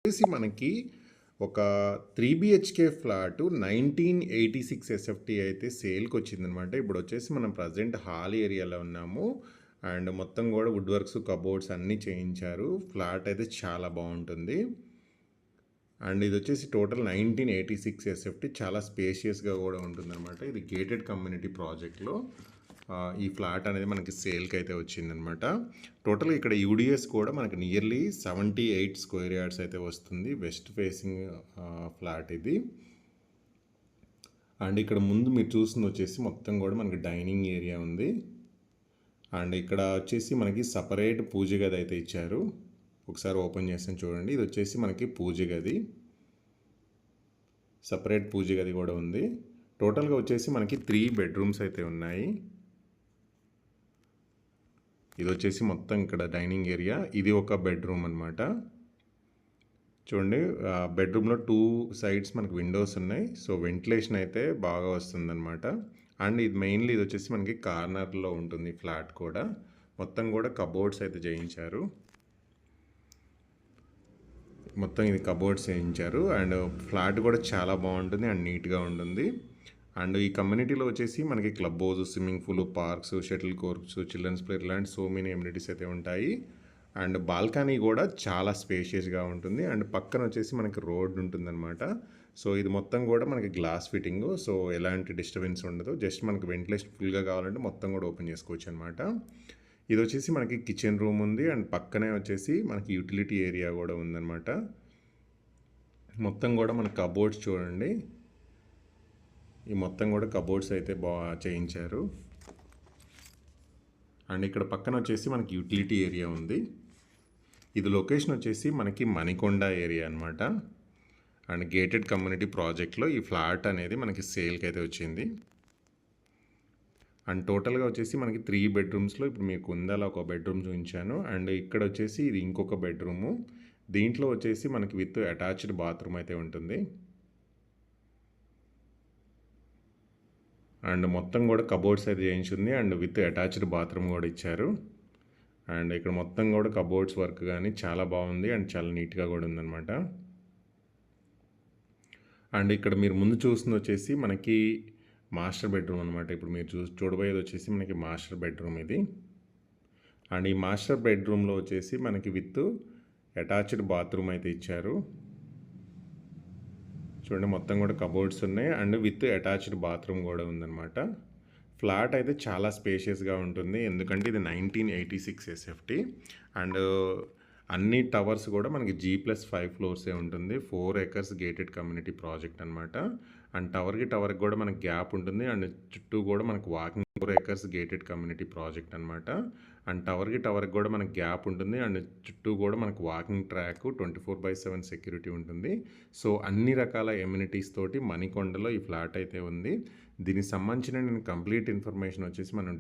వచ్చేసి మనకి ఒక 3 బిహెచ్కే ఫ్లాట్ 1986 ఎస్ఎఫ్టీ అయితే సేల్కి వచ్చిందనమాట. ఇప్పుడు వచ్చేసి మనం ప్రజెంట్ హాల్ ఏరియాలో ఉన్నాము. అండ్ మొత్తం కూడా వుడ్ వర్క్స్ కబోర్డ్స్ అన్నీ చేయించారు. ఫ్లాట్ అయితే చాలా బాగుంటుంది. అండ్ ఇది వచ్చేసి టోటల్ 1986 ఎస్ఎఫ్టీ, చాలా స్పేషియస్గా కూడా ఉంటుందన్నమాట. ఇది గేటెడ్ కమ్యూనిటీ ప్రాజెక్ట్లో ఈ ఫ్లాట్ అనేది మనకి సేల్కి అయితే వచ్చిందనమాట. టోటల్గా ఇక్కడ యూడిఎస్ కూడా మనకి నియర్లీ 78 స్క్వేర్ యార్డ్స్ అయితే వస్తుంది. వెస్ట్ ఫేసింగ్ ఫ్లాట్ ఇది. అండ్ ఇక్కడ ముందు మీరు చూస్తుంది వచ్చేసి మొత్తం కూడా మనకి డైనింగ్ ఏరియా ఉంది. అండ్ ఇక్కడ వచ్చేసి మనకి సపరేట్ పూజ గది అయితే ఇచ్చారు. ఒకసారి ఓపెన్ చేస్తాను చూడండి. ఇది వచ్చేసి మనకి పూజ గది, సపరేట్ పూజ గది కూడా ఉంది. టోటల్గా వచ్చేసి మనకి 3 బెడ్రూమ్స్ అయితే ఉన్నాయి. ఇది వచ్చేసి మొత్తం ఇక్కడ డైనింగ్ ఏరియా, ఇది ఒక బెడ్రూమ్ అనమాట. చూడండి, బెడ్రూమ్లో 2 సైడ్స్ మనకి విండోస్ ఉన్నాయి. సో వెంటిలేషన్ అయితే బాగా వస్తుందన్నమాట. అండ్ ఇది మెయిన్లీ ఇది వచ్చేసి మనకి కార్నర్లో ఉంటుంది ఫ్లాట్ కూడా. మొత్తం కూడా కబోర్డ్స్ అయితే చేయించారు. మొత్తం ఇది కబోర్డ్స్ చేయించారు. అండ్ ఫ్లాట్ కూడా చాలా బాగుంటుంది అండ్ నీట్గా ఉంటుంది. అండ్ ఈ కమ్యూనిటీలో వచ్చేసి మనకి club house, swimming pool, parks, shuttle courts, children's play ఇలాంటి సో మెనీ ఎమ్యూనిటీస్ అయితే ఉంటాయి. అండ్ బాల్కనీ కూడా చాలా స్పేషియస్గా ఉంటుంది. అండ్ పక్కన వచ్చేసి మనకి రోడ్ ఉంటుందన్నమాట. సో ఇది మొత్తం కూడా మనకి గ్లాస్ ఫిట్టింగ్, సో ఎలాంటి డిస్టర్బెన్స్ ఉండదు. జస్ట్ మనకి వెంటిలేషన్ ఫుల్గా కావాలంటే మొత్తం కూడా ఓపెన్ చేసుకోవచ్చు అనమాట. ఇది వచ్చేసి మనకి కిచెన్ రూమ్ ఉంది. అండ్ పక్కనే వచ్చేసి మనకి యూటిలిటీ ఏరియా కూడా ఉందన్నమాట. మొత్తం కూడా మన కబోర్డ్స్ చూడండి, ఈ మొత్తం కూడా కబోర్డ్స్ అయితే చేయించారు. అండ్ ఇక్కడ పక్కన వచ్చేసి మనకి యూటిలిటీ ఏరియా ఉంది. ఇది లొకేషన్ వచ్చేసి మనకి మణికొండ ఏరియా అనమాట. అండ్ గేటెడ్ కమ్యూనిటీ ప్రాజెక్ట్లో ఈ ఫ్లాట్ అనేది మనకి సేల్కి అయితే వచ్చింది. అండ్ టోటల్గా వచ్చేసి మనకి 3 బెడ్రూమ్స్లో ఇప్పుడు మీకు ఉందాల ఒక బెడ్రూమ్ చూపించాను. అండ్ ఇక్కడ వచ్చేసి ఇది ఇంకొక బెడ్రూము. దీంట్లో వచ్చేసి మనకి విత్ అటాచ్డ్ బాత్రూమ్ అయితే ఉంటుంది. అండ్ మొత్తం కూడా కబోర్డ్స్ అయితే చేయించింది. అండ్ విత్ అటాచ్డ్ బాత్రూమ్ కూడా ఇచ్చారు. అండ్ ఇక్కడ మొత్తం కూడా కబోర్డ్స్ వర్క్ కానీ చాలా బాగుంది అండ్ చాలా నీట్గా కూడా ఉందన్నమాట. అండ్ ఇక్కడ మీరు ముందు చూస్తుంది వచ్చేసి మనకి మాస్టర్ బెడ్రూమ్ అనమాట. ఇప్పుడు మీరు చూడబోయేది వచ్చేసి మనకి మాస్టర్ బెడ్రూమ్ ఇది. అండ్ ఈ మాస్టర్ బెడ్రూమ్లో వచ్చేసి మనకి విత్ అటాచ్డ్ బాత్రూమ్ అయితే ఇచ్చారు. చూడండి, మొత్తం కూడా కబోర్డ్స్ ఉన్నాయి అండ్ విత్ అటాచ్డ్ బాత్రూమ్ కూడా ఉందన్నమాట. ఫ్లాట్ అయితే చాలా స్పేషియస్గా ఉంటుంది, ఎందుకంటే ఇది 1986 ఎస్ఎఫ్టీ. అండ్ అన్ని టవర్స్ కూడా మనకి G+5 ఫ్లోర్సే ఉంటుంది. 4 acres గేటెడ్ కమ్యూనిటీ ప్రాజెక్ట్ అనమాట. అండ్ టవర్కి కూడా మనకి గ్యాప్ ఉంటుంది. అండ్ చుట్టూ కూడా మనకు walking 4 acres gated community project అనమాట. అండ్ టవర్కి కూడా మనకు గ్యాప్ ఉంటుంది. అండ్ చుట్టూ కూడా మనకు వాకింగ్ ట్రాక్, 24/7 సెక్యూరిటీ ఉంటుంది. సో అన్ని రకాల ఎమ్యూనిటీస్ తోటి మణికొండలో ఈ ఫ్లాట్ అయితే ఉంది. దీనికి సంబంధించిన నేను కంప్లీట్ ఇన్ఫర్మేషన్ వచ్చేసి మనం